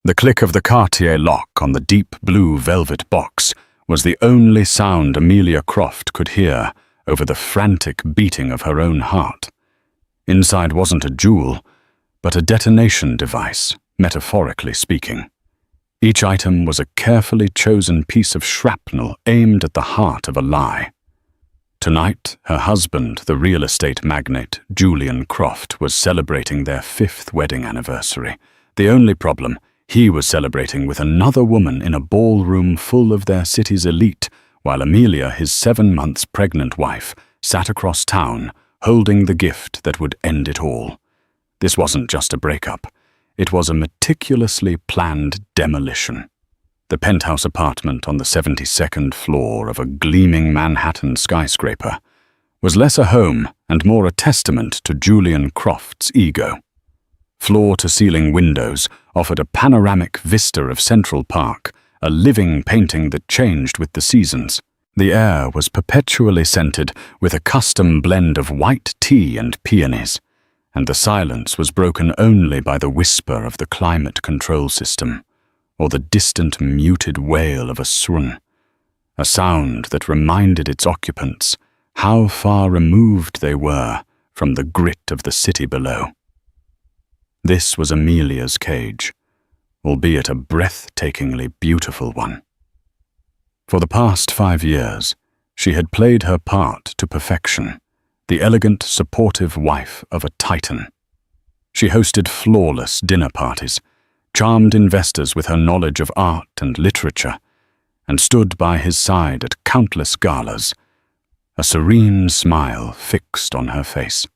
The click of the Cartier lock on the deep blue velvet box was the only sound Amelia Croft could hear over the frantic beating of her own heart. Inside wasn't a jewel, but a detonation device, metaphorically speaking. Each item was a carefully chosen piece of shrapnel aimed at the heart of a lie. Tonight, her husband, the real estate magnate Julian Croft, was celebrating their 5th wedding anniversary. The only problem, he was celebrating with another woman in a ballroom full of their city's elite, while Amelia, his 7 months pregnant wife, sat across town, holding the gift that would end it all. This wasn't just a breakup. It was a meticulously planned demolition. The penthouse apartment on the 72nd floor of a gleaming Manhattan skyscraper was less a home and more a testament to Julian Croft's ego. Floor-to-ceiling windows offered a panoramic vista of Central Park, a living painting that changed with the seasons. The air was perpetually scented with a custom blend of white tea and peonies, and the silence was broken only by the whisper of the climate control system, or the distant muted wail of a swan, a sound that reminded its occupants how far removed they were from the grit of the city below. This was Amelia's cage, albeit a breathtakingly beautiful one. For the past 5 years, she had played her part to perfection, the elegant, supportive wife of a titan. She hosted flawless dinner parties, charmed investors with her knowledge of art and literature, and stood by his side at countless galas, a serene smile fixed on her face.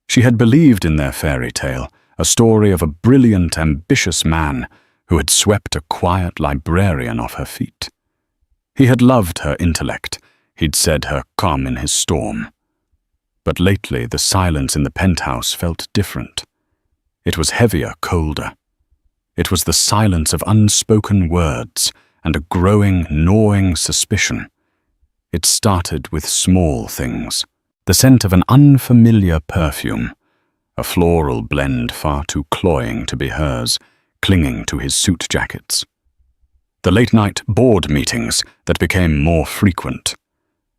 She had believed in their fairy tale, a story of a brilliant, ambitious man who had swept a quiet librarian off her feet. He had loved her intellect, he'd said her calm in his storm. But lately the silence in the penthouse felt different. It was heavier, colder. It was the silence of unspoken words and a growing, gnawing suspicion. It started with small things. The scent of an unfamiliar perfume, a floral blend far too cloying to be hers, clinging to his suit jackets. The late-night board meetings that became more frequent.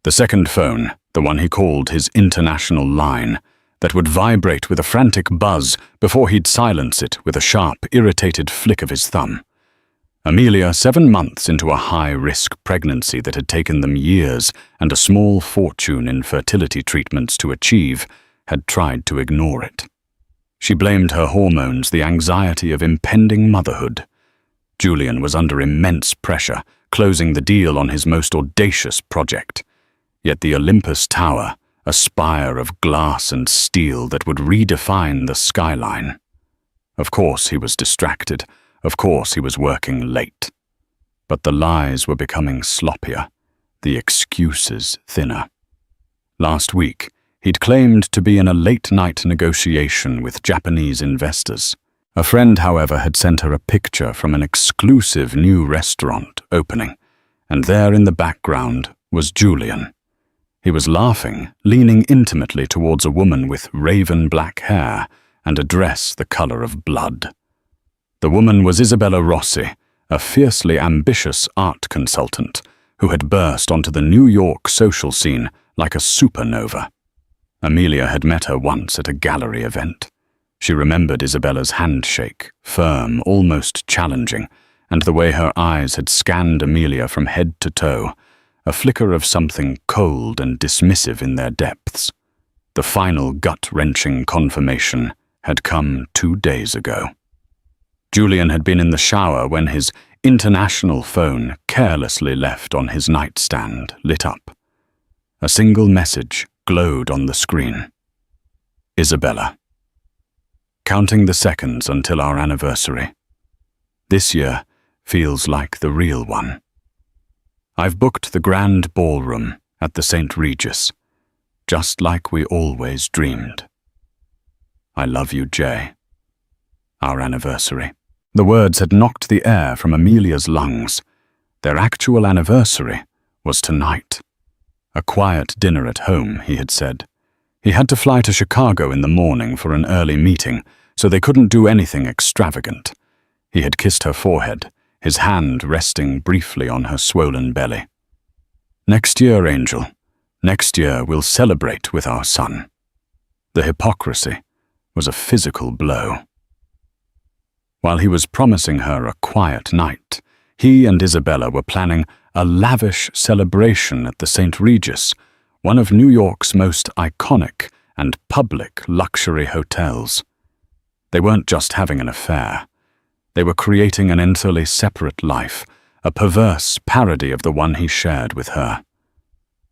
The second phone, the one he called his international line, that would vibrate with a frantic buzz before he'd silence it with a sharp, irritated flick of his thumb. Amelia, 7 months into a high-risk pregnancy that had taken them years and a small fortune in fertility treatments to achieve, had tried to ignore it. She blamed her hormones, the anxiety of impending motherhood. Julian was under immense pressure, closing the deal on his most audacious project. Yet the Olympus Tower, a spire of glass and steel that would redefine the skyline. Of course he was distracted. Of course he was working late. But the lies were becoming sloppier, the excuses thinner. Last week, he'd claimed to be in a late-night negotiation with Japanese investors. A friend, however, had sent her a picture from an exclusive new restaurant opening, and there in the background was Julian. He was laughing, leaning intimately towards a woman with raven black hair and a dress the color of blood. The woman was Isabella Rossi, a fiercely ambitious art consultant who had burst onto the New York social scene like a supernova. Amelia had met her once at a gallery event. She remembered Isabella's handshake, firm, almost challenging, and the way her eyes had scanned Amelia from head to toe, a flicker of something cold and dismissive in their depths. The final gut-wrenching confirmation had come 2 days ago. Julian had been in the shower when his international phone carelessly left on his nightstand lit up. A single message glowed on the screen. Isabella. Counting the seconds until our anniversary. This year feels like the real one. I've booked the grand ballroom at the St. Regis, just like we always dreamed. I love you, Jay. Our anniversary. The words had knocked the air from Amelia's lungs. Their actual anniversary was tonight. A quiet dinner at home, he had said. He had to fly to Chicago in the morning for an early meeting, so they couldn't do anything extravagant. He had kissed her forehead, his hand resting briefly on her swollen belly. "Next year, Angel. Next year we'll celebrate with our son." The hypocrisy was a physical blow. While he was promising her a quiet night, he and Isabella were planning a lavish celebration at the St. Regis, one of New York's most iconic and public luxury hotels. They weren't just having an affair. They were creating an entirely separate life, a perverse parody of the one he shared with her.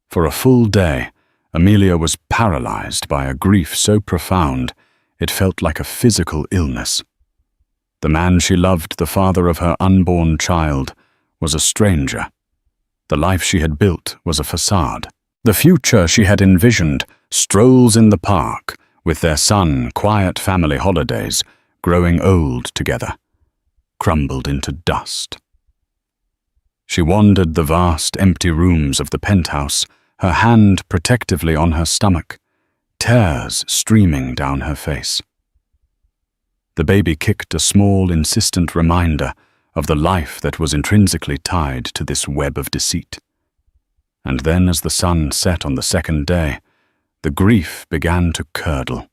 For a full day, Amelia was paralyzed by a grief so profound it felt like a physical illness. The man she loved, the father of her unborn child, was a stranger. The life she had built was a facade. The future she had envisioned, strolls in the park, with their son, quiet family holidays, growing old together, crumbled into dust. She wandered the vast, empty rooms of the penthouse, her hand protectively on her stomach, tears streaming down her face. The baby kicked a small, insistent reminder of the life that was intrinsically tied to this web of deceit. And then, as the sun set on the second day, the grief began to curdle.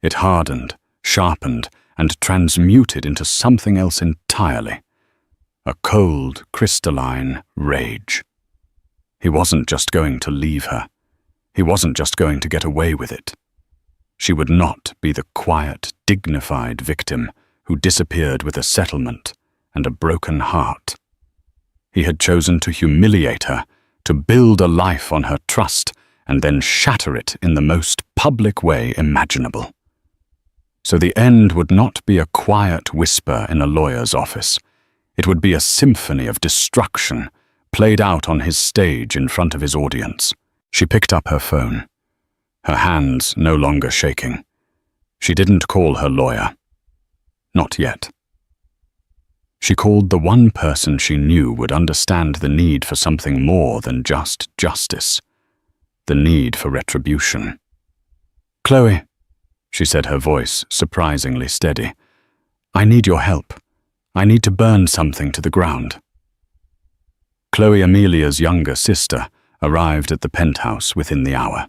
It hardened, sharpened, and transmuted into something else entirely. A cold, crystalline rage. He wasn't just going to leave her. He wasn't just going to get away with it. She would not be the quiet, dignified victim who disappeared with a settlement and a broken heart. He had chosen to humiliate her, to build a life on her trust, and then shatter it in the most public way imaginable. So the end would not be a quiet whisper in a lawyer's office. It would be a symphony of destruction, played out on his stage in front of his audience. She picked up her phone, her hands no longer shaking. She didn't call her lawyer. Not yet. She called the one person she knew would understand the need for something more than just justice, the need for retribution. "Chloe," she said, her voice surprisingly steady, "I need your help. I need to burn something to the ground." Chloe, Amelia's younger sister, arrived at the penthouse within the hour.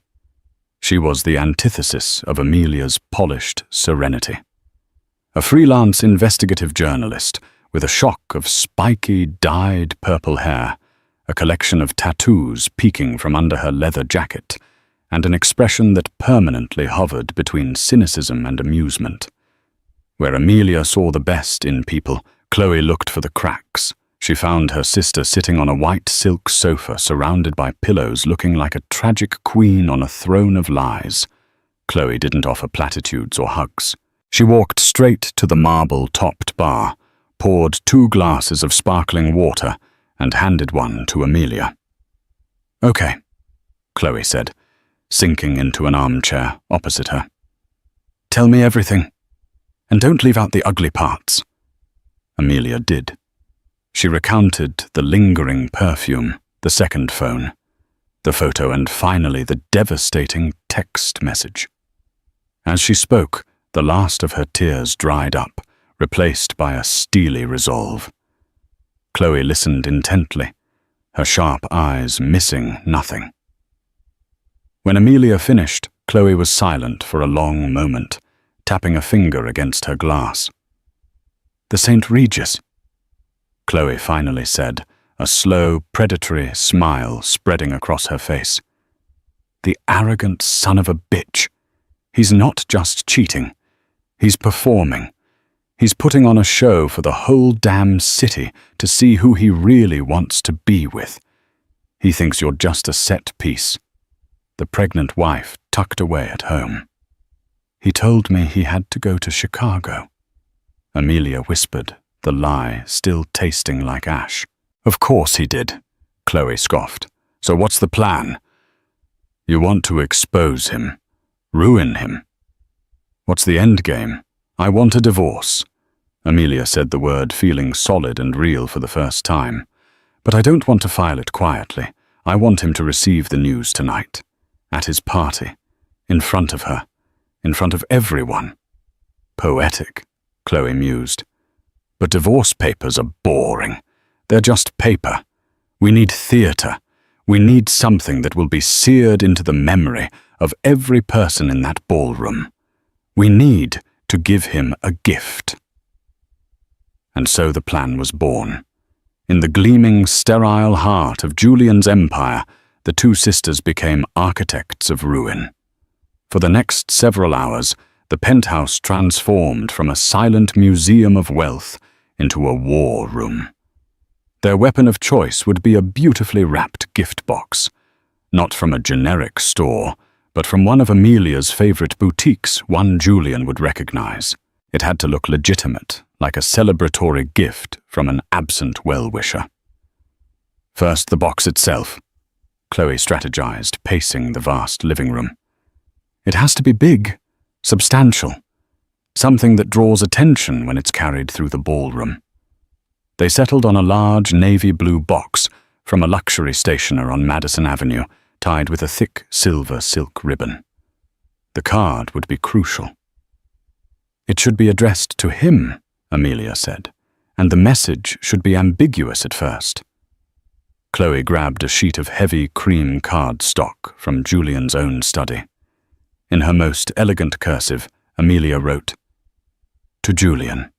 She was the antithesis of Amelia's polished serenity. A freelance investigative journalist with a shock of spiky, dyed purple hair, a collection of tattoos peeking from under her leather jacket, and an expression that permanently hovered between cynicism and amusement. Where Amelia saw the best in people, Chloe looked for the cracks. She found her sister sitting on a white silk sofa surrounded by pillows, looking like a tragic queen on a throne of lies. Chloe didn't offer platitudes or hugs. She walked straight to the marble-topped bar, poured 2 glasses of sparkling water, and handed one to Amelia. "Okay," Chloe said, sinking into an armchair opposite her. "Tell me everything, and don't leave out the ugly parts." Amelia did. She recounted the lingering perfume, the second phone, the photo, and finally the devastating text message. As she spoke, the last of her tears dried up, replaced by a steely resolve. Chloe listened intently, her sharp eyes missing nothing. When Amelia finished, Chloe was silent for a long moment, tapping a finger against her glass. "The St. Regis," Chloe finally said, a slow, predatory smile spreading across her face. "The arrogant son of a bitch. He's not just cheating. He's performing. He's putting on a show for the whole damn city to see who he really wants to be with. He thinks you're just a set piece. The pregnant wife tucked away at home. He told me he had to go to Chicago." Amelia whispered, the lie still tasting like ash. "Of course he did," Chloe scoffed. "So what's the plan?" "You want to expose him, ruin him." "What's the end game?" "I want a divorce." Amelia said the word, feeling solid and real for the first time. "But I don't want to file it quietly. I want him to receive the news tonight. At his party. In front of her. In front of everyone." "Poetic," Chloe mused. But divorce papers are boring. They're just paper. We need theatre. We need something that will be seared into the memory of every person in that ballroom. We need to give him a gift. And so the plan was born. In the gleaming, sterile heart of Julian's empire, the two sisters became architects of ruin. For the next several hours, the penthouse transformed from a silent museum of wealth into a war room. Their weapon of choice would be a beautifully wrapped gift box, not from a generic store, but from one of Amelia's favorite boutiques one Julian would recognize. It had to look legitimate, like a celebratory gift from an absent well-wisher. First, the box itself. Chloe strategized, pacing the vast living room. It has to be big, substantial, something that draws attention when it's carried through the ballroom. They settled on a large navy blue box from a luxury stationer on Madison Avenue, tied with a thick silver silk ribbon. The card would be crucial. It should be addressed to him, Amelia said, and the message should be ambiguous at first. Chloe grabbed a sheet of heavy cream cardstock from Julian's own study. In her most elegant cursive, Amelia wrote, "To Julian,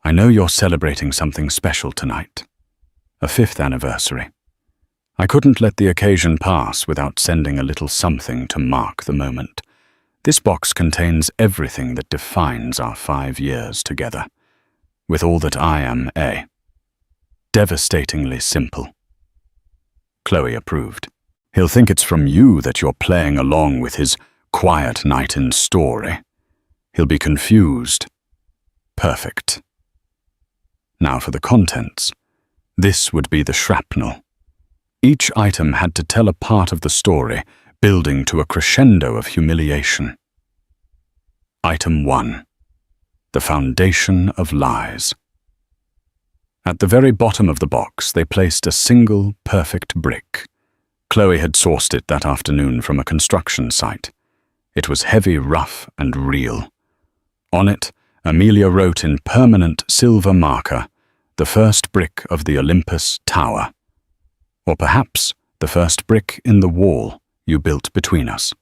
I know you're celebrating something special tonight, a 5th anniversary. I couldn't let the occasion pass without sending a little something to mark the moment. This box contains everything that defines our 5 years together, with all that I am, devastatingly simple." Chloe approved. "He'll think it's from you that you're playing along with his quiet night in story. He'll be confused. Perfect. Now for the contents. This would be the shrapnel. Each item had to tell a part of the story, building to a crescendo of humiliation. Item 1. The foundation of lies. At the very bottom of the box, they placed a single, perfect brick. Chloe had sourced it that afternoon from a construction site. It was heavy, rough, and real. On it, Amelia wrote in permanent silver marker, "The first brick of the Olympus Tower." Or perhaps the first brick in the wall you built between us.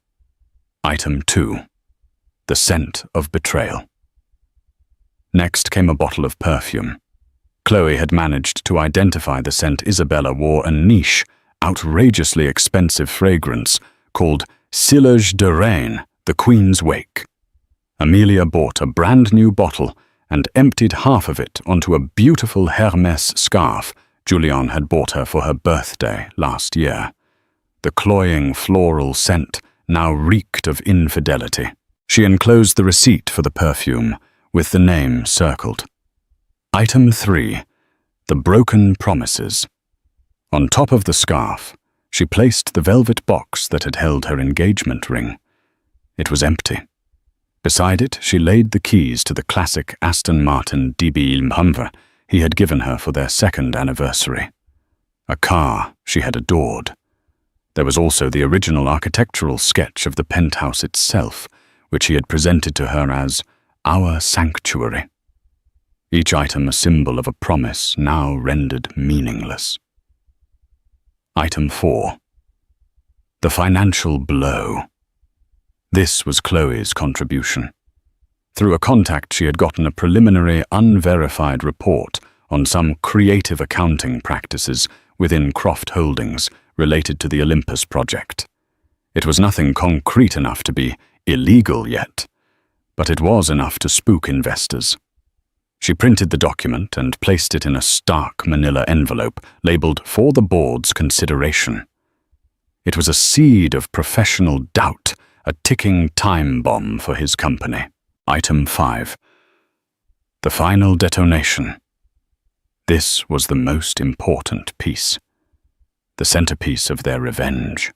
Item 2. The scent of betrayal. Next came a bottle of perfume. Chloe had managed to identify the scent Isabella wore, a niche, outrageously expensive fragrance called Sillage de Reine, the Queen's Wake. Amelia bought a brand new bottle and emptied half of it onto a beautiful Hermès scarf Julian had bought her for her birthday last year. The cloying floral scent now reeked of infidelity. She enclosed the receipt for the perfume, with the name circled. Item 3. The broken promises. On top of the scarf, she placed the velvet box that had held her engagement ring. It was empty. Beside it, she laid the keys to the classic Aston Martin DB11 he had given her for their 2nd anniversary. A car she had adored. There was also the original architectural sketch of the penthouse itself, which he had presented to her as our sanctuary. Each item a symbol of a promise now rendered meaningless. Item 4. The financial blow. This was Chloe's contribution. Through a contact, she had gotten a preliminary, unverified report on some creative accounting practices within Croft Holdings related to the Olympus project. It was nothing concrete enough to be illegal yet, but it was enough to spook investors. She printed the document and placed it in a stark manila envelope labeled "For the Board's Consideration." It was a seed of professional doubt, a ticking time bomb for his company. Item 5. The final detonation. This was the most important piece, the centerpiece of their revenge.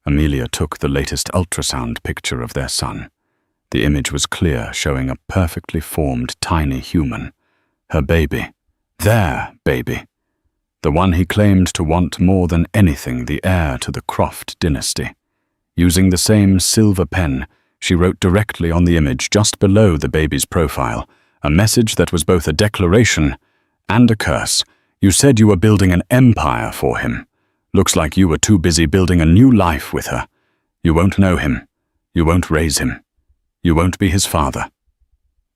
Amelia took the latest ultrasound picture of their son. The image was clear, showing a perfectly formed tiny human. Her baby. Their baby. The one he claimed to want more than anything, the heir to the Croft dynasty. Using the same silver pen, she wrote directly on the image just below the baby's profile, a message that was both a declaration and a curse. You said you were building an empire for him. Looks like you were too busy building a new life with her. You won't know him. You won't raise him. You won't be his father.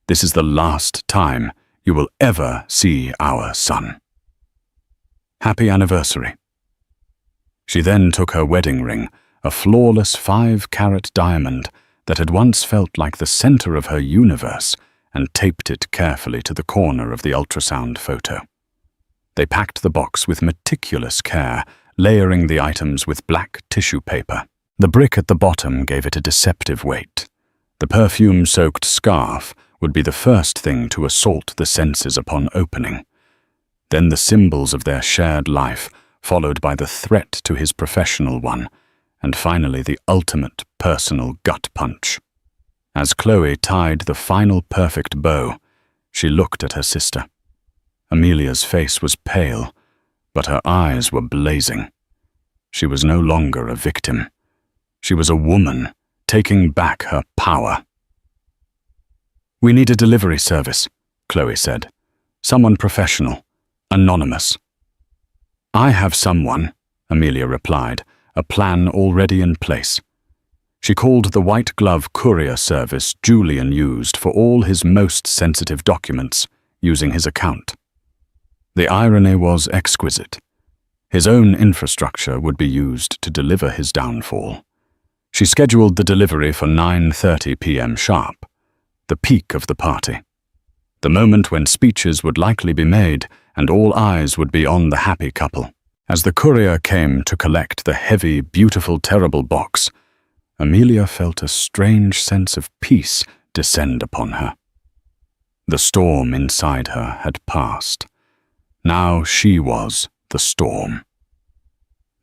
This is the last time you will ever see our son. Happy anniversary. She then took her wedding ring, a flawless 5-carat diamond that had once felt like the center of her universe, and taped it carefully to the corner of the ultrasound photo. They packed the box with meticulous care, layering the items with black tissue paper. The brick at the bottom gave it a deceptive weight. The perfume-soaked scarf would be the first thing to assault the senses upon opening. Then the symbols of their shared life, followed by the threat to his professional one, and finally the ultimate personal gut punch. As Chloe tied the final perfect bow, she looked at her sister. Amelia's face was pale, but her eyes were blazing. She was no longer a victim. She was a woman taking back her power. "We need a delivery service," Chloe said. "Someone professional, anonymous." "I have someone," Amelia replied, a plan already in place. She called the white glove courier service Julian used for all his most sensitive documents, using his account. The irony was exquisite. His own infrastructure would be used to deliver his downfall. She scheduled the delivery for 9:30 p.m. sharp, the peak of the party. The moment when speeches would likely be made and all eyes would be on the happy couple. As the courier came to collect the heavy, beautiful, terrible box, Amelia felt a strange sense of peace descend upon her. The storm inside her had passed. Now she was the storm.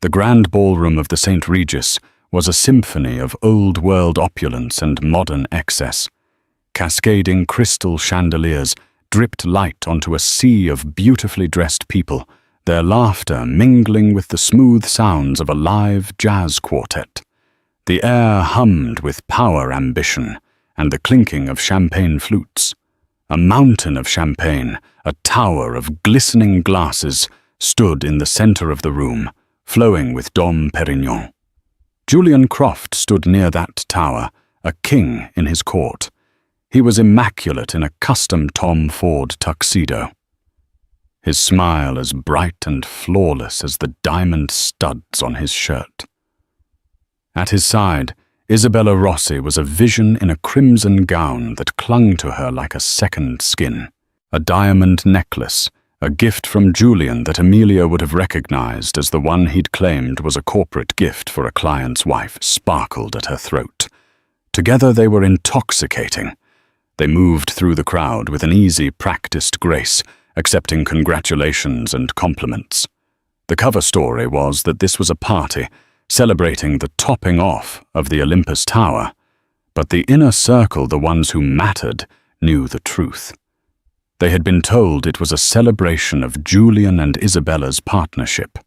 The grand ballroom of the St. Regis was a symphony of old-world opulence and modern excess. Cascading crystal chandeliers dripped light onto a sea of beautifully dressed people, their laughter mingling with the smooth sounds of a live jazz quartet. The air hummed with power ambition and the clinking of champagne flutes. A mountain of champagne, a tower of glistening glasses, stood in the center of the room, flowing with Dom Perignon. Julian Croft stood near that tower, a king in his court. He was immaculate in a custom Tom Ford tuxedo. His smile as bright and flawless as the diamond studs on his shirt. At his side, Isabella Rossi was a vision in a crimson gown that clung to her like a second skin. A diamond necklace, a gift from Julian that Amelia would have recognized as the one he'd claimed was a corporate gift for a client's wife, sparkled at her throat. Together they were intoxicating. They moved through the crowd with an easy, practiced grace, accepting congratulations and compliments. The cover story was that this was a party celebrating the topping off of the Olympus Tower, but the inner circle, the ones who mattered, knew the truth. They had been told it was a celebration of Julian and Isabella's partnership.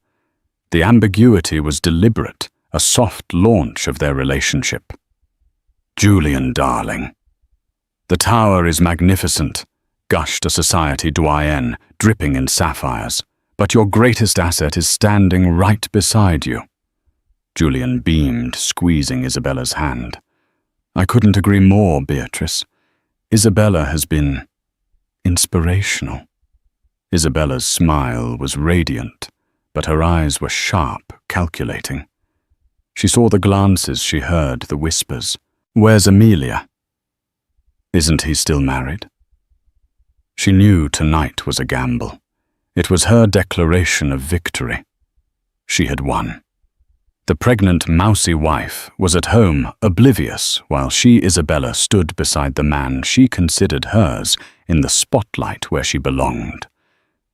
The ambiguity was deliberate, a soft launch of their relationship. "Julian, darling. The tower is magnificent," gushed a society doyenne, dripping in sapphires, "but your greatest asset is standing right beside you." Julian beamed, squeezing Isabella's hand. "I couldn't agree more, Beatrice. Isabella has been inspirational." Isabella's smile was radiant, but her eyes were sharp, calculating. She saw the glances, she heard the whispers. "Where's Amelia? Isn't he still married?" She knew tonight was a gamble. It was her declaration of victory. She had won. The pregnant, mousy wife was at home, oblivious, while she, Isabella, stood beside the man she considered hers in the spotlight where she belonged.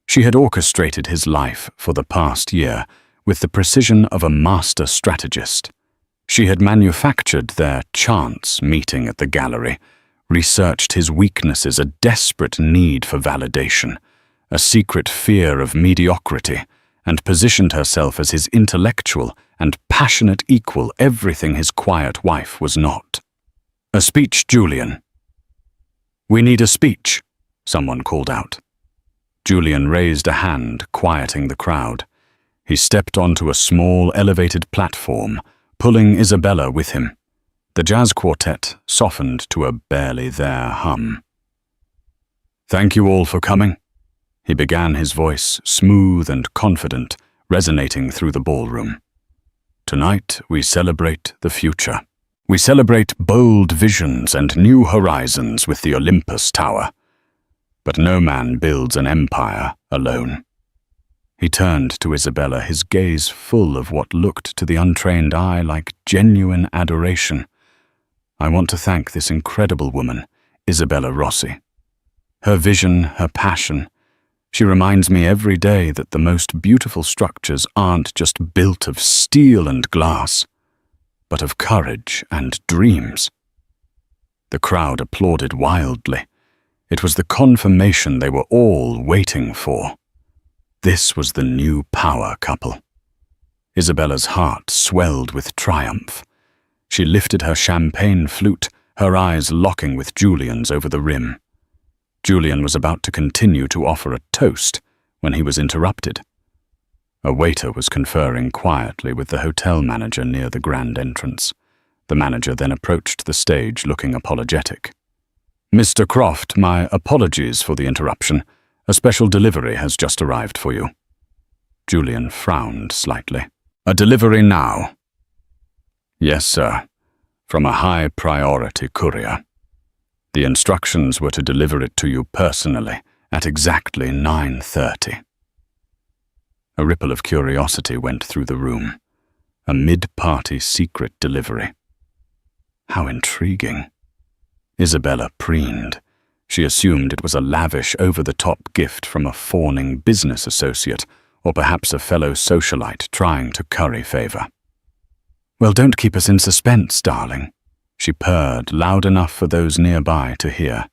She had orchestrated his life for the past year with the precision of a master strategist. She had manufactured their chance meeting at the gallery, researched his weaknesses, a desperate need for validation, a secret fear of mediocrity, and positioned herself as his intellectual and passionate equal, everything his quiet wife was not. "A speech, Julian." "We need a speech," someone called out. Julian raised a hand, quieting the crowd. He stepped onto a small, elevated platform, pulling Isabella with him. The jazz quartet softened to a barely there hum. "Thank you all for coming," he began, his voice smooth and confident, resonating through the ballroom. "Tonight we celebrate the future. We celebrate bold visions and new horizons with the Olympus Tower. But no man builds an empire alone." He turned to Isabella, his gaze full of what looked to the untrained eye like genuine adoration. "I want to thank this incredible woman, Isabella Rossi. Her vision, her passion. She reminds me every day that the most beautiful structures aren't just built of steel and glass, but of courage and dreams." The crowd applauded wildly. It was the confirmation they were all waiting for. This was the new power couple. Isabella's heart swelled with triumph. She lifted her champagne flute, her eyes locking with Julian's over the rim. Julian was about to continue to offer a toast when he was interrupted. A waiter was conferring quietly with the hotel manager near the grand entrance. The manager then approached the stage looking apologetic. "Mr. Croft, my apologies for the interruption. A special delivery has just arrived for you." Julian frowned slightly. "A delivery now?" "Yes, sir. From a high-priority courier. The instructions were to deliver it to you personally at exactly 9:30. A ripple of curiosity went through the room. A mid-party secret delivery. How intriguing. Isabella preened. She assumed it was a lavish, over-the-top gift from a fawning business associate, or perhaps a fellow socialite trying to curry favor. "Well, don't keep us in suspense, darling," she purred, loud enough for those nearby to hear.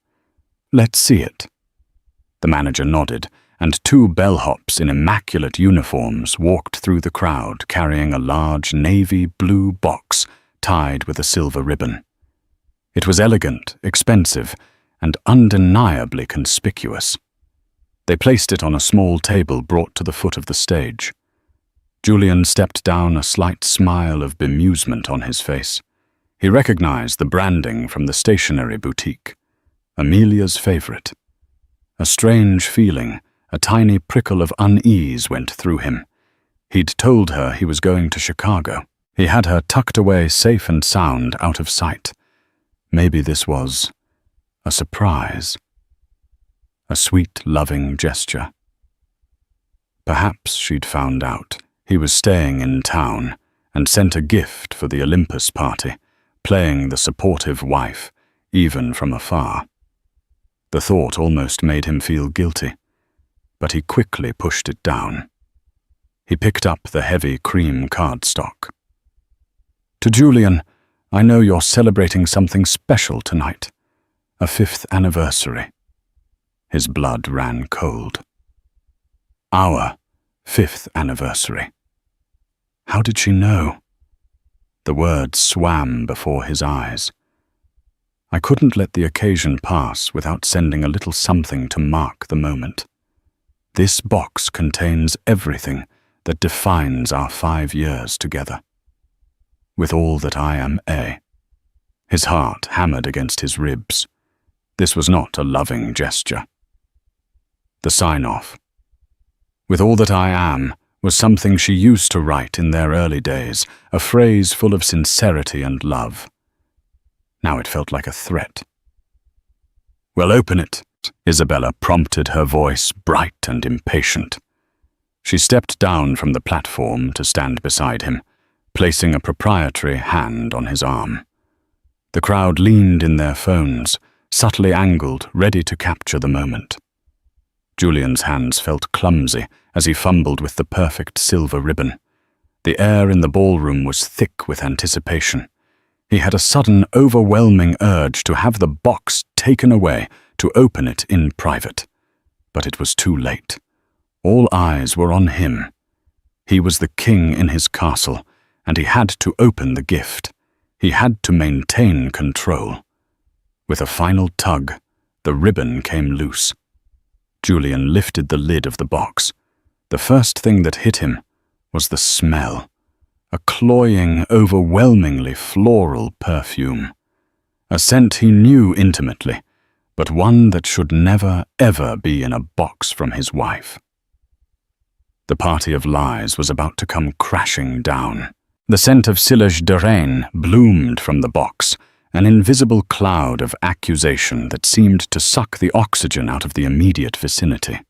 "Let's see it." The manager nodded, and two bellhops in immaculate uniforms walked through the crowd carrying a large navy blue box tied with a silver ribbon. It was elegant, expensive, and undeniably conspicuous. They placed it on a small table brought to the foot of the stage. Julian stepped down, a slight smile of bemusement on his face. He recognized the branding from the stationery boutique. Amelia's favorite. A strange feeling, a tiny prickle of unease went through him. He'd told her he was going to Chicago. He had her tucked away safe and sound out of sight. Maybe this was a surprise. A sweet, loving gesture. Perhaps she'd found out he was staying in town and sent a gift for the Olympus party, playing the supportive wife, even from afar. The thought almost made him feel guilty, but he quickly pushed it down. He picked up the heavy cream cardstock. "To Julian, I know you're celebrating something special tonight. A 5th anniversary." His blood ran cold. Our 5th anniversary. How did she know? The words swam before his eyes. I couldn't let the occasion pass without sending a little something to mark the moment. This box contains everything that defines our 5 years together. With all that I am A. His heart hammered against his ribs. This was not a loving gesture. The sign-off. With all that I am was something she used to write in their early days, a phrase full of sincerity and love. Now it felt like a threat. "Well, open it," Isabella prompted, her voice bright and impatient. She stepped down from the platform to stand beside him, placing a proprietary hand on his arm. The crowd leaned in their phones, subtly angled, ready to capture the moment. Julian's hands felt clumsy as he fumbled with the perfect silver ribbon. The air in the ballroom was thick with anticipation. He had a sudden, overwhelming urge to have the box taken away, to open it in private. But it was too late. All eyes were on him. He was the king in his castle, and he had to open the gift. He had to maintain control. With a final tug, The ribbon came loose. Julian lifted the lid of the box. The first thing that hit him was the smell. A cloying, overwhelmingly floral perfume. A scent he knew intimately, but one that should never, ever be in a box from his wife. The party of lies was about to come crashing down. The scent of silage de reine bloomed from the box, an invisible cloud of accusation that seemed to suck the oxygen out of the immediate vicinity.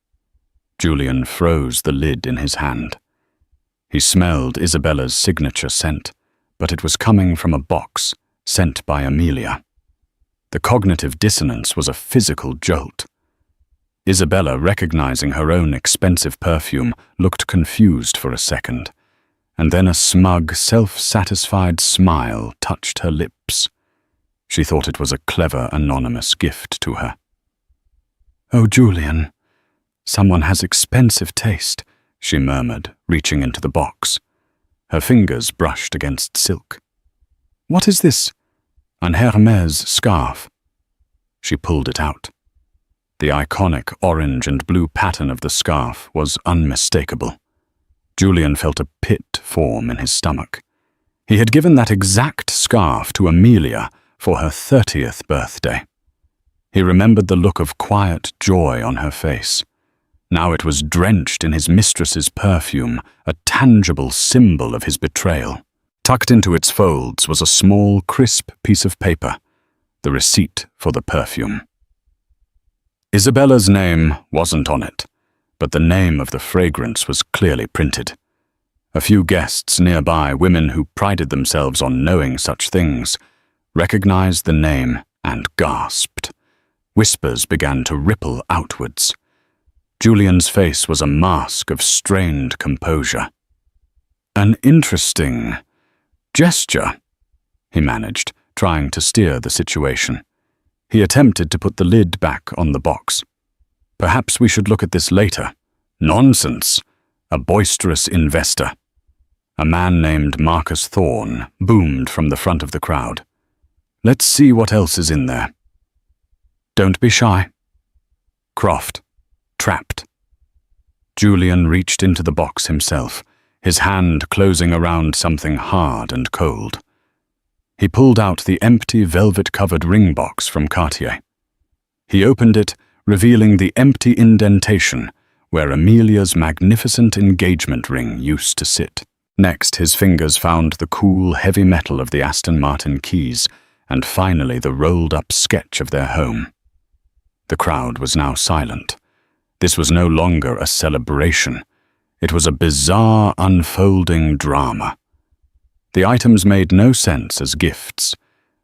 Julian froze the lid in his hand. He smelled Isabella's signature scent, but it was coming from a box sent by Amelia. The cognitive dissonance was a physical jolt. Isabella, recognizing her own expensive perfume, looked confused for a second, and then a smug, self-satisfied smile touched her lips. She thought it was a clever, anonymous gift to her. "Oh, Julian, someone has expensive taste," she murmured, reaching into the box. Her fingers brushed against silk. "What is this?" "An Hermès scarf." She pulled it out. The iconic orange and blue pattern of the scarf was unmistakable. Julian felt a pit form in his stomach. He had given that exact scarf to Amelia for her 30th birthday. He remembered the look of quiet joy on her face. Now it was drenched in his mistress's perfume, a tangible symbol of his betrayal. Tucked into its folds was a small, crisp piece of paper, the receipt for the perfume. Isabella's name wasn't on it, but the name of the fragrance was clearly printed. A few guests nearby, women who prided themselves on knowing such things, recognized the name and gasped. Whispers began to ripple outwards. Julian's face was a mask of strained composure. "An interesting gesture," he managed, trying to steer the situation. He attempted to put the lid back on the box. "Perhaps we should look at this later." "Nonsense! A boisterous investor." A man named Marcus Thorne boomed from the front of the crowd. "Let's see what else is in there." "Don't be shy." Croft. Trapped. Julian reached into the box himself, his hand closing around something hard and cold. He pulled out the empty velvet-covered ring box from Cartier. He opened it, revealing the empty indentation where Amelia's magnificent engagement ring used to sit. Next, his fingers found the cool, heavy metal of the Aston Martin keys, and finally the rolled-up sketch of their home. The crowd was now silent. This was no longer a celebration. It was a bizarre, unfolding drama. The items made no sense as gifts.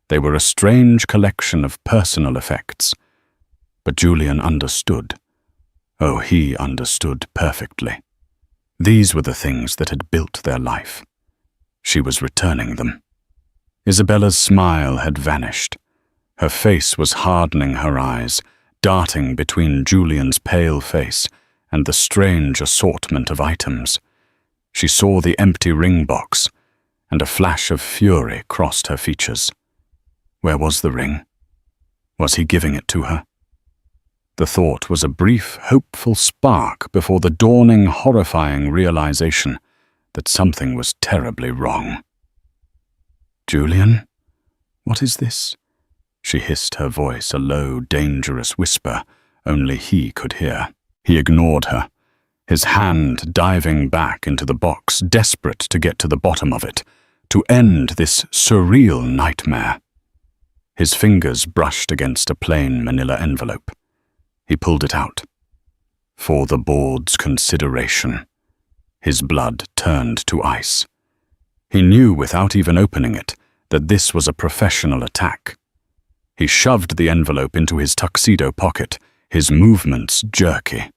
They were a strange collection of personal effects. But Julian understood. Oh, he understood perfectly. These were the things that had built their life. She was returning them. Isabella's smile had vanished. Her face was hardening her eyes, darting between Julian's pale face and the strange assortment of items. She saw the empty ring box, and a flash of fury crossed her features. Where was the ring? Was he giving it to her? The thought was a brief, hopeful spark before the dawning, horrifying realization that something was terribly wrong. "Julian, what is this?" She hissed, her voice a low, dangerous whisper only he could hear. He ignored her, his hand diving back into the box, desperate to get to the bottom of it, to end this surreal nightmare. His fingers brushed against a plain manila envelope. He pulled it out. For the board's consideration. His blood turned to ice. He knew without even opening it that this was a professional attack. He shoved the envelope into his tuxedo pocket, his movements jerky.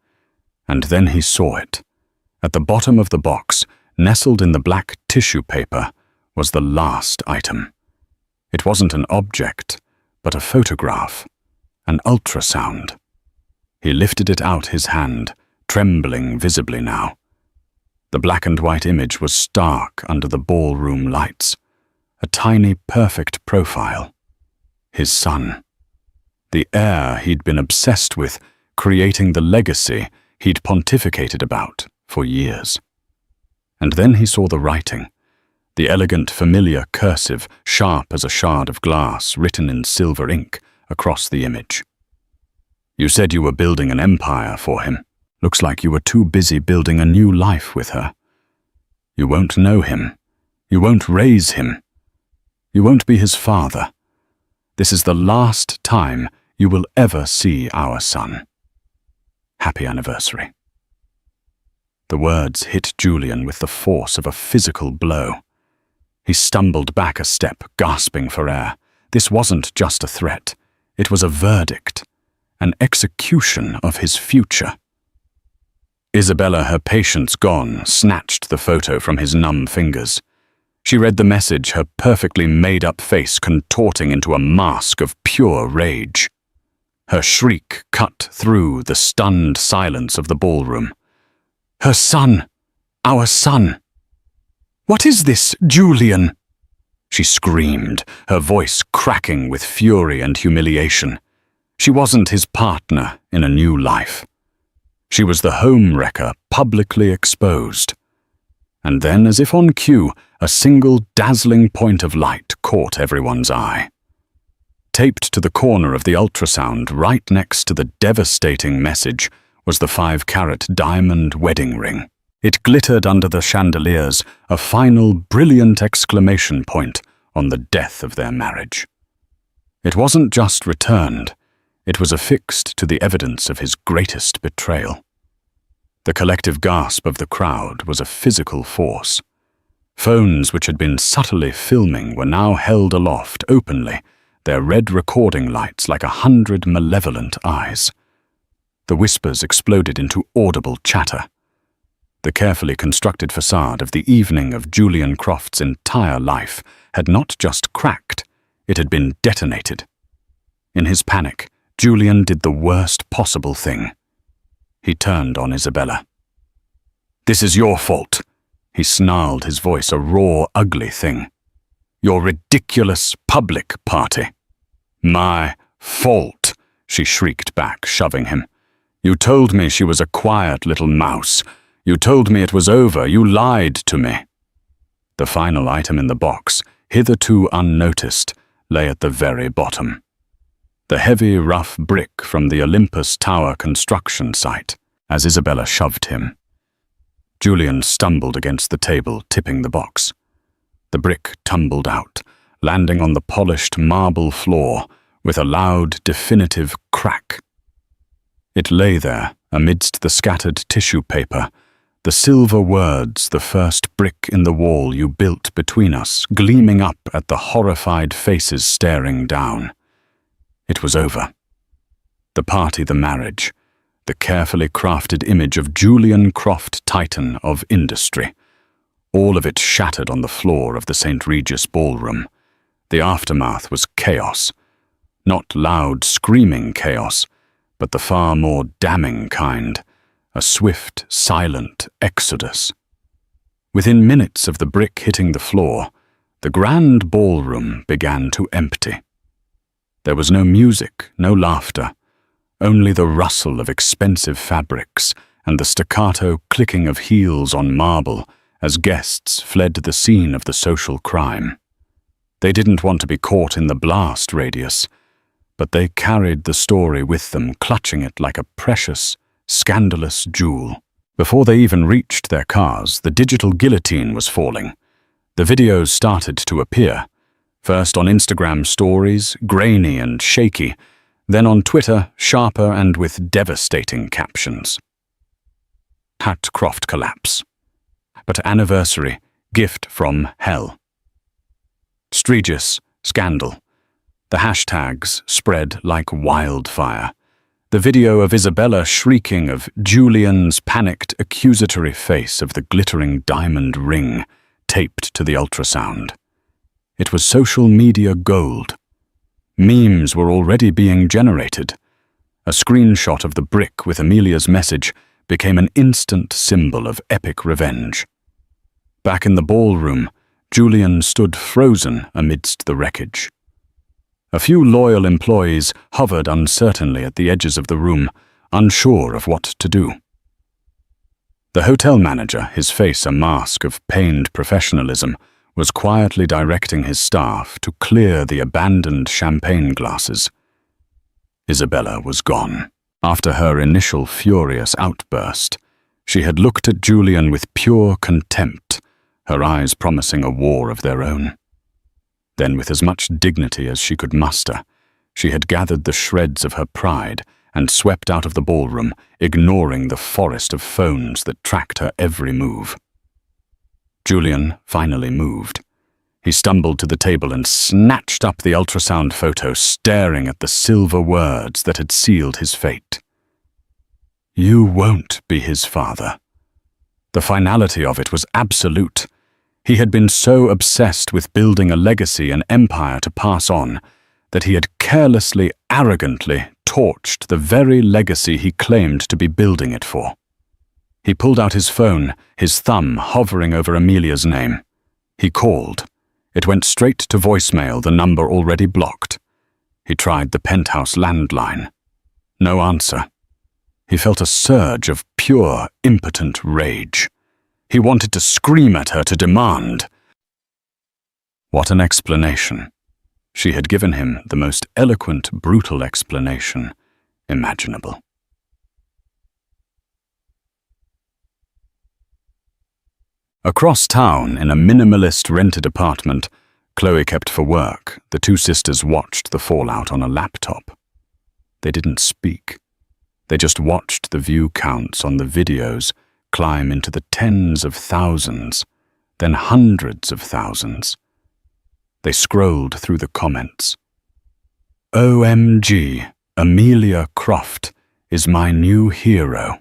And then he saw it. At the bottom of the box, nestled in the black tissue paper, was the last item. It wasn't an object, but a photograph, an ultrasound. He lifted it out his hand, trembling visibly now. The black and white image was stark under the ballroom lights, a tiny, perfect profile. His son. the heir he'd been obsessed with, creating the legacy he'd pontificated about for years. And then he saw the writing, the elegant, familiar cursive, sharp as a shard of glass, written in silver ink across the image. You said you were building an empire for him. Looks like you were too busy building a new life with her. You won't know him. You won't raise him. You won't be his father. This is the last time you will ever see our son. Happy anniversary. The words hit Julian with the force of a physical blow. He stumbled back a step, gasping for air. This wasn't just a threat. It was a verdict, an execution of his future. Isabella, her patience gone, snatched the photo from his numb fingers. She read the message, her perfectly made-up face contorting into a mask of pure rage. Her shriek cut through the stunned silence of the ballroom. Her son! Our son! What is this, Julian? She screamed, her voice cracking with fury and humiliation. She wasn't his partner in a new life. She was the home-wrecker publicly exposed. And then, as if on cue, a single dazzling point of light caught everyone's eye. Taped to the corner of the ultrasound, right next to the devastating message, was the 5-carat diamond wedding ring. It glittered under the chandeliers, a final brilliant exclamation point on the death of their marriage. It wasn't just returned, it was affixed to the evidence of his greatest betrayal. The collective gasp of the crowd was a physical force. Phones which had been subtly filming were now held aloft openly, their red recording lights like 100 malevolent eyes. The whispers exploded into audible chatter. The carefully constructed facade of the evening of Julian Croft's entire life had not just cracked, it had been detonated. In his panic, Julian did the worst possible thing. He turned on Isabella. "This is your fault," he snarled, his voice a raw, ugly thing. "Your ridiculous public party." "My fault," she shrieked back, shoving him. "You told me she was a quiet little mouse. You told me it was over. You lied to me." The final item in the box, hitherto unnoticed, lay at the very bottom. The heavy, rough brick from the Olympus Tower construction site, as Isabella shoved him. Julian stumbled against the table, tipping the box. The brick tumbled out, landing on the polished marble floor with a loud, definitive crack. It lay there, amidst the scattered tissue paper, the silver words, "The first brick in the wall you built between us," gleaming up at the horrified faces staring down. It was over. The party, the marriage, the carefully crafted image of Julian Croft, titan of industry. All of it shattered on the floor of the St. Regis ballroom. The aftermath was chaos. Not loud, screaming chaos, but the far more damning kind. A swift, silent exodus. Within minutes of the brick hitting the floor, the grand ballroom began to empty. There was no music, no laughter, only the rustle of expensive fabrics and the staccato clicking of heels on marble as guests fled the scene of the social crime. They didn't want to be caught in the blast radius, but they carried the story with them, clutching it like a precious, scandalous jewel. Before they even reached their cars, the digital guillotine was falling. The videos started to appear. First on Instagram stories, grainy and shaky, then on Twitter, sharper and with devastating captions. Hat Croft collapse. But anniversary, gift from hell. Stregis, scandal. The hashtags spread like wildfire. The video of Isabella shrieking, of Julian's panicked, accusatory face, of the glittering diamond ring taped to the ultrasound. It was social media gold. Memes were already being generated. A screenshot of the brick with Amelia's message became an instant symbol of epic revenge. Back in the ballroom, Julian stood frozen amidst the wreckage. A few loyal employees hovered uncertainly at the edges of the room, unsure of what to do. The hotel manager, his face a mask of pained professionalism, was quietly directing his staff to clear the abandoned champagne glasses. Isabella was gone. After her initial furious outburst, she had looked at Julian with pure contempt, her eyes promising a war of their own. Then, with as much dignity as she could muster, she had gathered the shreds of her pride and swept out of the ballroom, ignoring the forest of phones that tracked her every move. Julian finally moved. He stumbled to the table and snatched up the ultrasound photo, staring at the silver words that had sealed his fate. "You won't be his father." The finality of it was absolute. He had been so obsessed with building a legacy and empire to pass on that he had carelessly, arrogantly torched the very legacy he claimed to be building it for. He pulled out his phone, his thumb hovering over Amelia's name. He called. It went straight to voicemail, the number already blocked. He tried the penthouse landline. No answer. He felt a surge of pure, impotent rage. He wanted to scream at her, to demand. What an explanation. She had given him the most eloquent, brutal explanation imaginable. Across town, in a minimalist rented apartment Chloe kept for work, the two sisters watched the fallout on a laptop. They didn't speak. They just watched the view counts on the videos climb into the tens of thousands, then hundreds of thousands. They scrolled through the comments. "OMG, Amelia Croft is my new hero."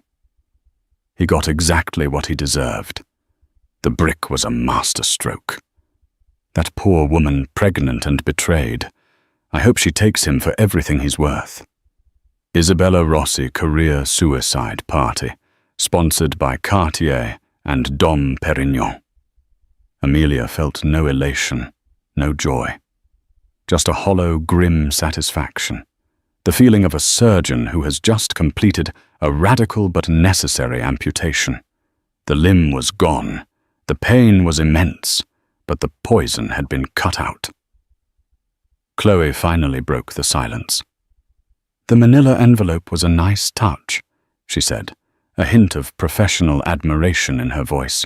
He got exactly what he deserved. The brick was a masterstroke. That poor woman, pregnant and betrayed. I hope she takes him for everything he's worth. Isabella Rossi Career Suicide Party, sponsored by Cartier and Dom Perignon. Amelia felt no elation, no joy. Just a hollow, grim satisfaction. The feeling of a surgeon who has just completed a radical but necessary amputation. The limb was gone. The pain was immense, but the poison had been cut out. Chloe finally broke the silence. "The manila envelope was a nice touch," she said, a hint of professional admiration in her voice.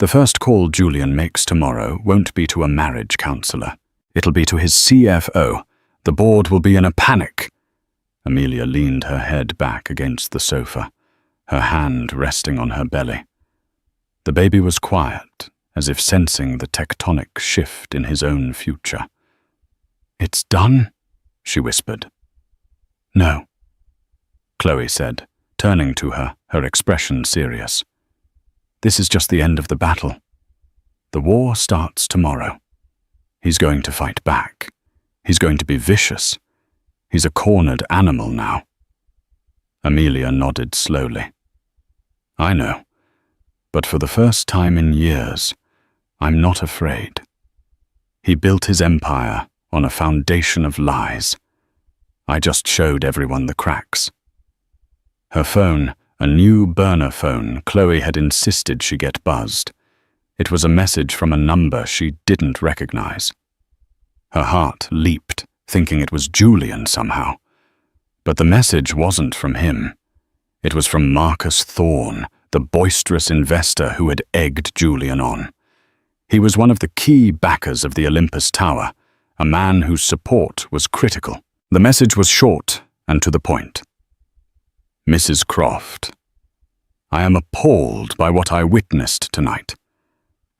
"The first call Julian makes tomorrow won't be to a marriage counselor. It'll be to his CFO. The board will be in a panic." Amelia leaned her head back against the sofa, her hand resting on her belly. The baby was quiet, as if sensing the tectonic shift in his own future. "It's done?" she whispered. "No," Chloe said, turning to her, her expression serious. "This is just the end of the battle. The war starts tomorrow. He's going to fight back. He's going to be vicious. He's a cornered animal now." Amelia nodded slowly. "I know. But for the first time in years, I'm not afraid. He built his empire on a foundation of lies. I just showed everyone the cracks." Her phone, a new burner phone Chloe had insisted she get buzzed. It was a message from a number she didn't recognize. Her heart leaped, thinking it was Julian somehow. But the message wasn't from him. It was from Marcus Thorne, the boisterous investor who had egged Julian on. He was one of the key backers of the Olympus Tower, a man whose support was critical. The message was short and to the point. "Mrs. Croft, I am appalled by what I witnessed tonight.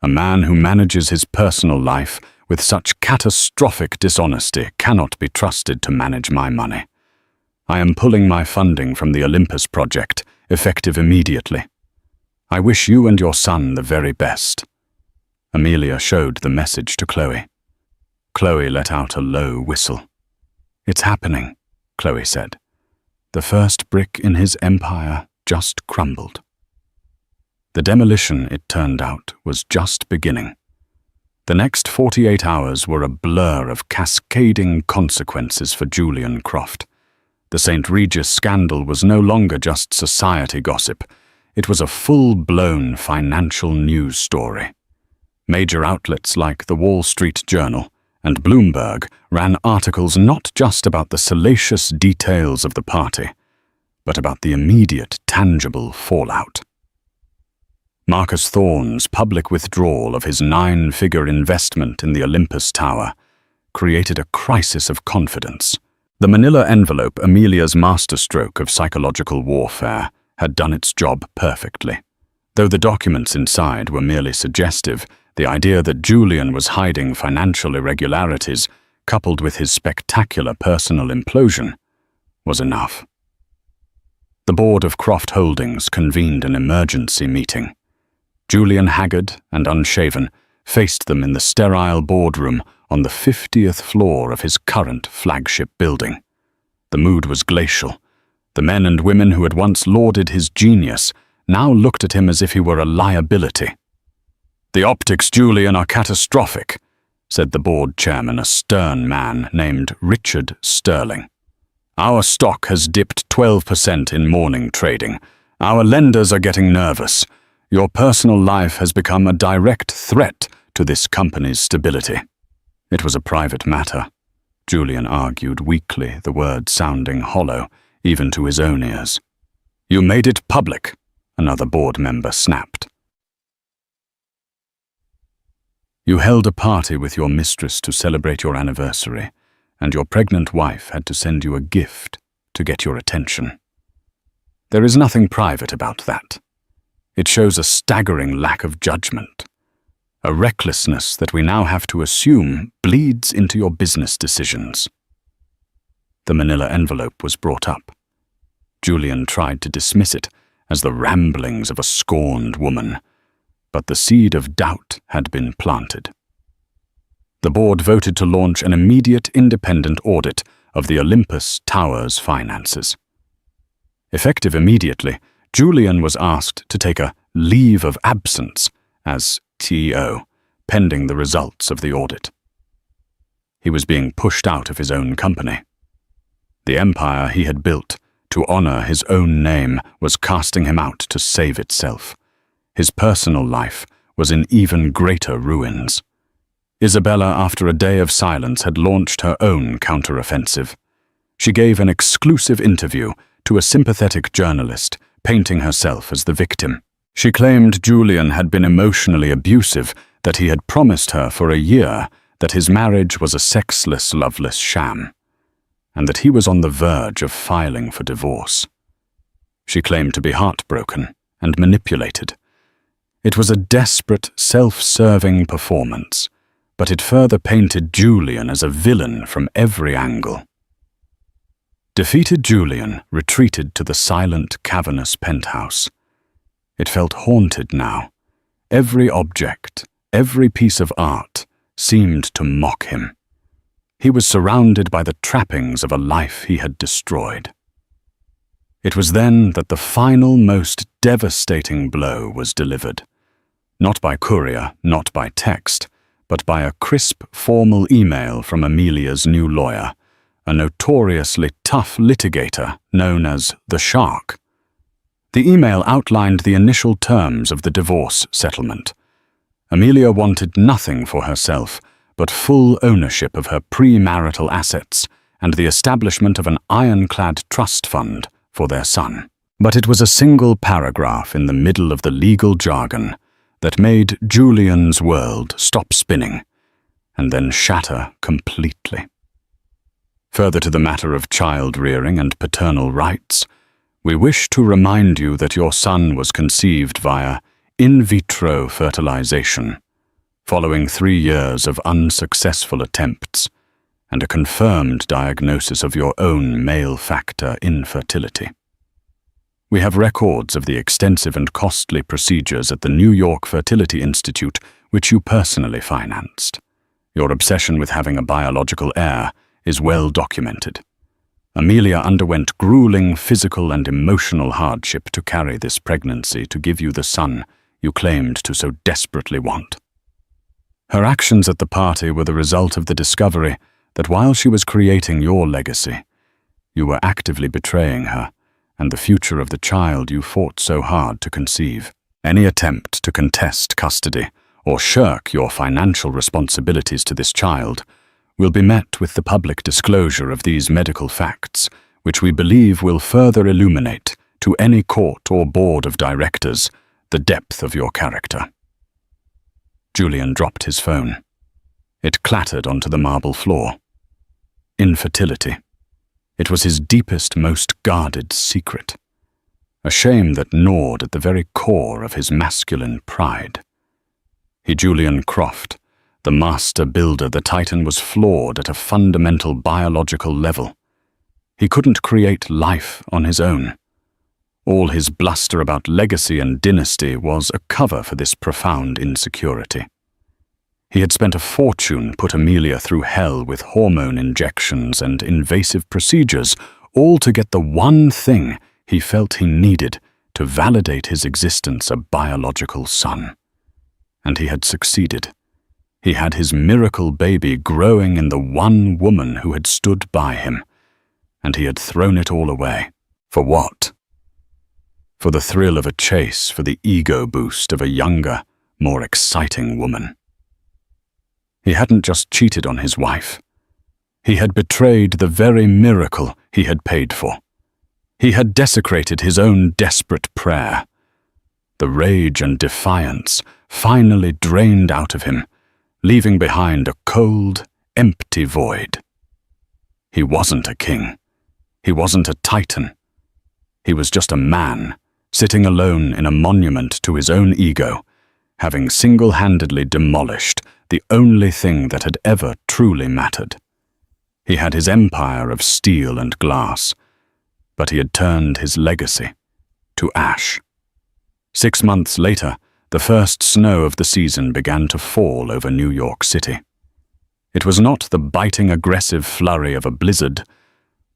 A man who manages his personal life with such catastrophic dishonesty cannot be trusted to manage my money. I am pulling my funding from the Olympus project, effective immediately. I wish you and your son the very best." Amelia showed the message to Chloe. Chloe let out a low whistle. "It's happening," Chloe said. "The first brick in his empire just crumbled." The demolition, it turned out, was just beginning. The next 48 hours were a blur of cascading consequences for Julian Croft. The St. Regis scandal was no longer just society gossip. It was a full-blown financial news story. Major outlets like the Wall Street Journal and Bloomberg ran articles not just about the salacious details of the party, but about the immediate, tangible fallout. Marcus Thorne's public withdrawal of his 9-figure investment in the Olympus Tower created a crisis of confidence. The manila envelope, Amelia's masterstroke of psychological warfare, had done its job perfectly. Though the documents inside were merely suggestive, the idea that Julian was hiding financial irregularities, coupled with his spectacular personal implosion, was enough. The board of Croft Holdings convened an emergency meeting. Julian, haggard and unshaven, faced them in the sterile boardroom on the 50th floor of his current flagship building. The mood was glacial. The men and women who had once lauded his genius now looked at him as if he were a liability. "The optics, Julian, are catastrophic," said the board chairman, a stern man named Richard Sterling. "Our stock has dipped 12% in morning trading. Our lenders are getting nervous. Your personal life has become a direct threat to this company's stability." It was a private matter, Julian argued weakly, the words sounding hollow, even to his own ears. "You made it public," another board member snapped. "You held a party with your mistress to celebrate your anniversary, and your pregnant wife had to send you a gift to get your attention. There is nothing private about that. It shows a staggering lack of judgment, a recklessness that we now have to assume bleeds into your business decisions." The manila envelope was brought up. Julian tried to dismiss it as the ramblings of a scorned woman, but the seed of doubt had been planted. The board voted to launch an immediate independent audit of the Olympus Tower's finances. Effective immediately, Julian was asked to take a leave of absence as CEO, pending the results of the audit. He was being pushed out of his own company. The empire he had built to honor his own name was casting him out to save itself. His personal life was in even greater ruins. Isabella, after a day of silence, had launched her own counteroffensive. She gave an exclusive interview to a sympathetic journalist, painting herself as the victim. She claimed Julian had been emotionally abusive, that he had promised her for a year that his marriage was a sexless, loveless sham, and that he was on the verge of filing for divorce. She claimed to be heartbroken and manipulated. It was a desperate, self-serving performance, but it further painted Julian as a villain from every angle. Defeated Julian retreated to the silent, cavernous penthouse. It felt haunted now. Every object, every piece of art seemed to mock him. He was surrounded by the trappings of a life he had destroyed. It was then that the final, most devastating blow was delivered. Not by courier, not by text, but by a crisp, formal email from Amelia's new lawyer, a notoriously tough litigator known as the Shark. The email outlined the initial terms of the divorce settlement. Amelia wanted nothing for herself but full ownership of her premarital assets and the establishment of an ironclad trust fund for their son. But it was a single paragraph in the middle of the legal jargon that made Julian's world stop spinning and then shatter completely. Further to the matter of child-rearing and paternal rights, we wish to remind you that your son was conceived via in vitro fertilization, following 3 years of unsuccessful attempts and a confirmed diagnosis of your own male factor infertility. We have records of the extensive and costly procedures at the New York Fertility Institute which you personally financed. Your obsession with having a biological heir is well documented. Amelia underwent grueling physical and emotional hardship to carry this pregnancy to give you the son you claimed to so desperately want. Her actions at the party were the result of the discovery that while she was creating your legacy, you were actively betraying her and the future of the child you fought so hard to conceive. Any attempt to contest custody or shirk your financial responsibilities to this child will be met with the public disclosure of these medical facts, which we believe will further illuminate to any court or board of directors the depth of your character. Julian dropped his phone. It clattered onto the marble floor. Infertility. It was his deepest, most guarded secret. A shame that gnawed at the very core of his masculine pride. Julian Croft, the master builder, the Titan was flawed at a fundamental biological level. He couldn't create life on his own. All his bluster about legacy and dynasty was a cover for this profound insecurity. He had spent a fortune, put Amelia through hell with hormone injections and invasive procedures, all to get the one thing he felt he needed to validate his existence a biological son. And he had succeeded. He had his miracle baby growing in the one woman who had stood by him, and he had thrown it all away. For what? For the thrill of a chase, for the ego boost of a younger, more exciting woman. He hadn't just cheated on his wife. He had betrayed the very miracle he had paid for. He had desecrated his own desperate prayer. The rage and defiance finally drained out of him, leaving behind a cold, empty void. He wasn't a king. He wasn't a titan. He was just a man, sitting alone in a monument to his own ego, having single-handedly demolished the only thing that had ever truly mattered. He had his empire of steel and glass, but he had turned his legacy to ash. 6 months later, the first snow of the season began to fall over New York City. It was not the biting, aggressive flurry of a blizzard,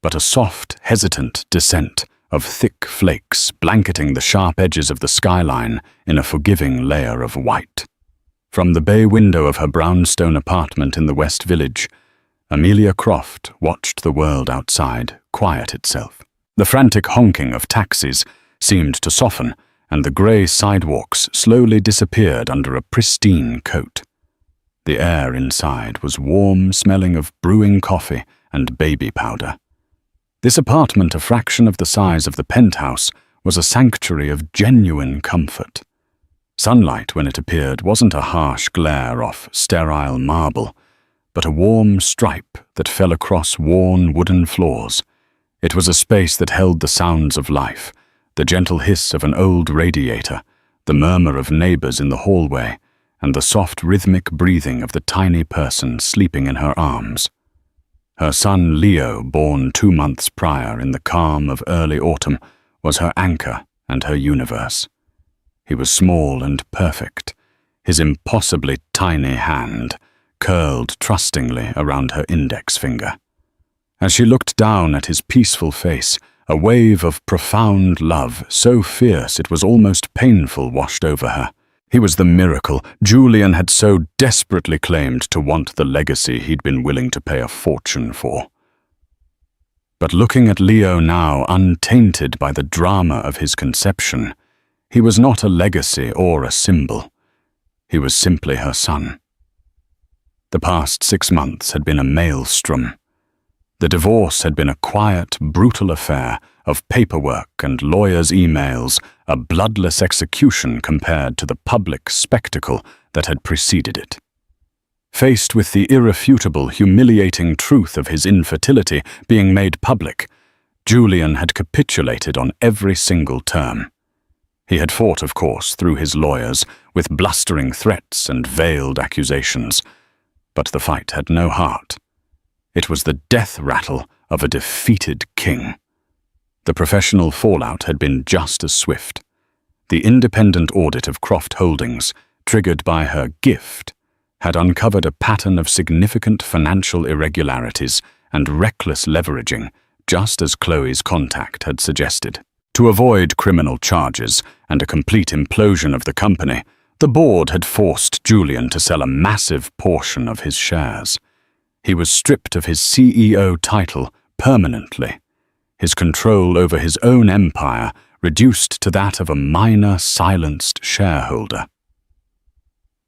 but a soft, hesitant descent of thick flakes blanketing the sharp edges of the skyline in a forgiving layer of white. From the bay window of her brownstone apartment in the West Village, Amelia Croft watched the world outside quiet itself. The frantic honking of taxis seemed to soften, and the grey sidewalks slowly disappeared under a pristine coat. The air inside was warm, smelling of brewing coffee and baby powder. This apartment, a fraction of the size of the penthouse, was a sanctuary of genuine comfort. Sunlight, when it appeared, wasn't a harsh glare off sterile marble, but a warm stripe that fell across worn wooden floors. It was a space that held the sounds of life, the gentle hiss of an old radiator, the murmur of neighbors in the hallway, and the soft rhythmic breathing of the tiny person sleeping in her arms. Her son Leo, born 2 months prior in the calm of early autumn, was her anchor and her universe. He was small and perfect, his impossibly tiny hand curled trustingly around her index finger. As she looked down at his peaceful face, a wave of profound love, so fierce it was almost painful, washed over her. He was the miracle Julian had so desperately claimed to want, the legacy he'd been willing to pay a fortune for. But looking at Leo now, untainted by the drama of his conception, he was not a legacy or a symbol. He was simply her son. The past 6 months had been a maelstrom. The divorce had been a quiet, brutal affair of paperwork and lawyers' emails, a bloodless execution compared to the public spectacle that had preceded it. Faced with the irrefutable, humiliating truth of his infertility being made public, Julian had capitulated on every single term. He had fought, of course, through his lawyers, with blustering threats and veiled accusations, but the fight had no heart. It was the death rattle of a defeated king. The professional fallout had been just as swift. The independent audit of Croft Holdings, triggered by her gift, had uncovered a pattern of significant financial irregularities and reckless leveraging, just as Chloe's contact had suggested. To avoid criminal charges and a complete implosion of the company, The board had forced Julian to sell a massive portion of his shares. He was stripped of his CEO title permanently, his control over his own empire reduced to that of a minor, silenced shareholder.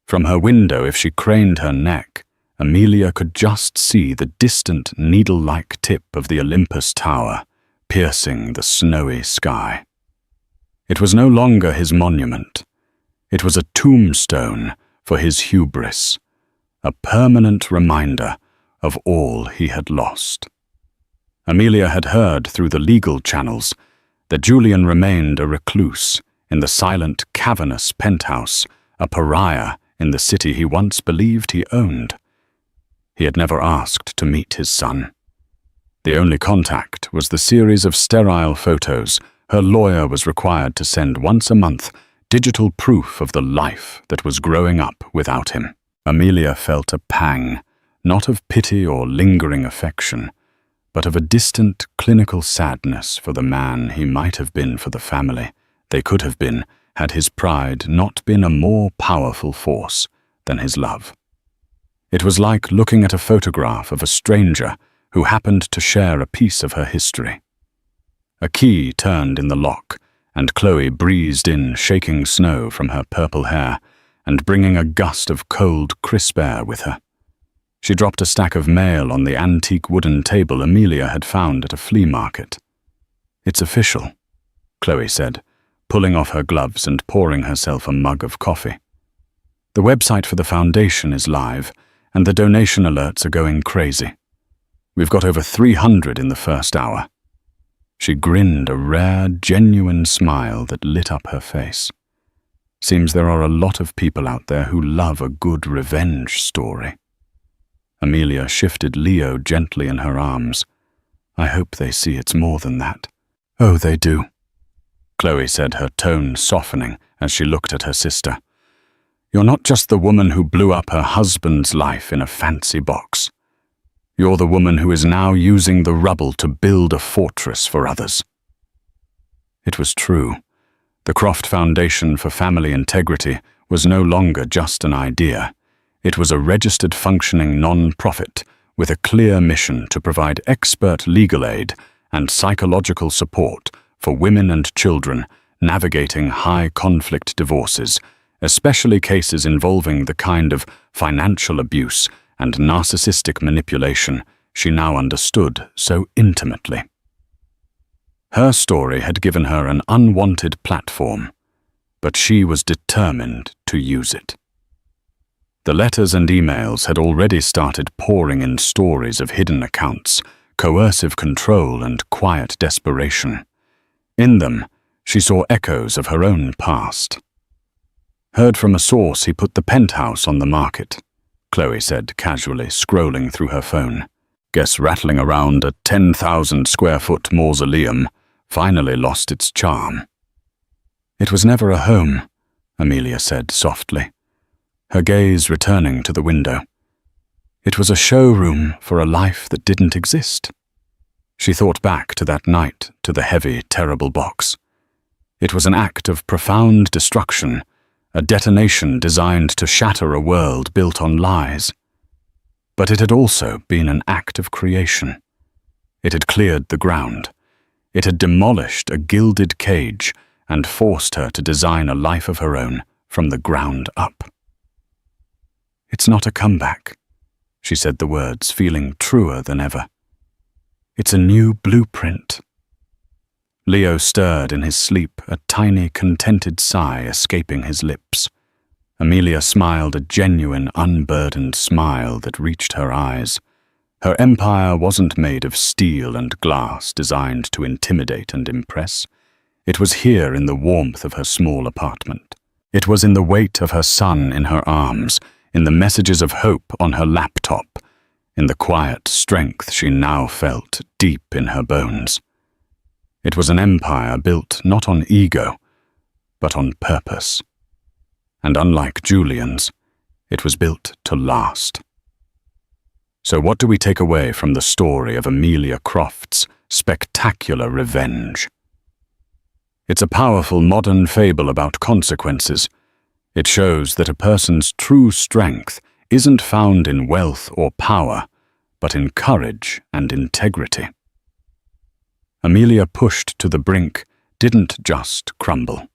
From her window, if she craned her neck, Amelia could just see the distant needle-like tip of the Olympus Tower piercing the snowy sky. It was no longer his monument. It was a tombstone for his hubris, a permanent reminder of all he had lost. Amelia had heard through the legal channels that Julian remained a recluse in the silent, cavernous penthouse, a pariah in the city he once believed he owned. He had never asked to meet his son. The only contact was the series of sterile photos her lawyer was required to send once a month, digital proof of the life that was growing up without him. Amelia felt a pang, not of pity or lingering affection, but of a distant, clinical sadness for the man he might have been for the family they could have been had his pride not been a more powerful force than his love. It was like looking at a photograph of a stranger who happened to share a piece of her history. A key turned in the lock, and Chloe breezed in, shaking snow from her purple hair and bringing a gust of cold, crisp air with her. She dropped a stack of mail on the antique wooden table Amelia had found at a flea market. "It's official," Chloe said, pulling off her gloves and pouring herself a mug of coffee. "The website for the foundation is live, and the donation alerts are going crazy. We've got over 300 in the first hour." She grinned, a rare, genuine smile that lit up her face. "Seems there are a lot of people out there who love a good revenge story." Amelia shifted Leo gently in her arms. "I hope they see it's more than that." "Oh, they do," Chloe said, her tone softening as she looked at her sister. "You're not just the woman who blew up her husband's life in a fancy box. You're the woman who is now using the rubble to build a fortress for others." It was true. The Croft Foundation for Family Integrity was no longer just an idea. It was a registered functioning non-profit with a clear mission to provide expert legal aid and psychological support for women and children navigating high-conflict divorces, especially cases involving the kind of financial abuse and narcissistic manipulation she now understood so intimately. Her story had given her an unwanted platform, but she was determined to use it. The letters and emails had already started pouring in stories of hidden accounts, coercive control, and quiet desperation. In them, she saw echoes of her own past. "Heard from a source he put the penthouse on the market," Chloe said casually, scrolling through her phone. "Guess rattling around a 10,000-square-foot mausoleum finally lost its charm." "It was never a home," Amelia said softly, her gaze returning to the window. "It was a showroom for a life that didn't exist." She thought back to that night, to the heavy, terrible box. It was an act of profound destruction, a detonation designed to shatter a world built on lies. But it had also been an act of creation. It had cleared the ground. It had demolished a gilded cage and forced her to design a life of her own from the ground up. "It's not a comeback," she said the words, feeling truer than ever. "It's a new blueprint." Leo stirred in his sleep, a tiny, contented sigh escaping his lips. Amelia smiled, a genuine, unburdened smile that reached her eyes. Her empire wasn't made of steel and glass designed to intimidate and impress. It was here in the warmth of her small apartment. It was in the weight of her son in her arms, in the messages of hope on her laptop, in the quiet strength she now felt deep in her bones. It was an empire built not on ego, but on purpose. And unlike Julian's, it was built to last. So what do we take away from the story of Amelia Croft's spectacular revenge? It's a powerful modern fable about consequences, It shows that a person's true strength isn't found in wealth or power, but in courage and integrity. Amelia, pushed to the brink, didn't just crumble.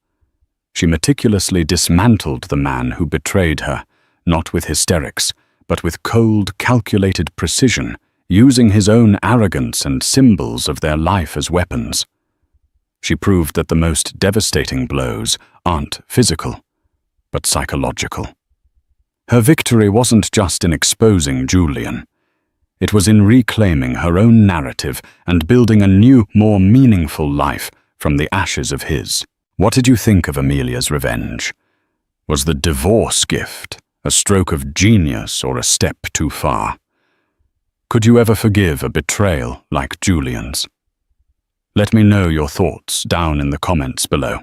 She meticulously dismantled the man who betrayed her, not with hysterics, but with cold, calculated precision, using his own arrogance and symbols of their life as weapons. She proved that the most devastating blows aren't physical, but psychological. Her victory wasn't just in exposing Julian. It was in reclaiming her own narrative and building a new, more meaningful life from the ashes of his. What did you think of Amelia's revenge? Was the divorce gift a stroke of genius or a step too far? Could you ever forgive a betrayal like Julian's? Let me know your thoughts down in the comments below.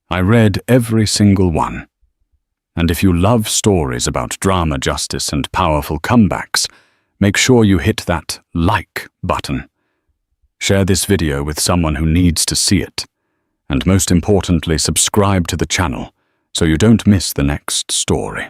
I read every single one. And if you love stories about drama, justice, and powerful comebacks, make sure you hit that like button. Share this video with someone who needs to see it. And most importantly, subscribe to the channel so you don't miss the next story.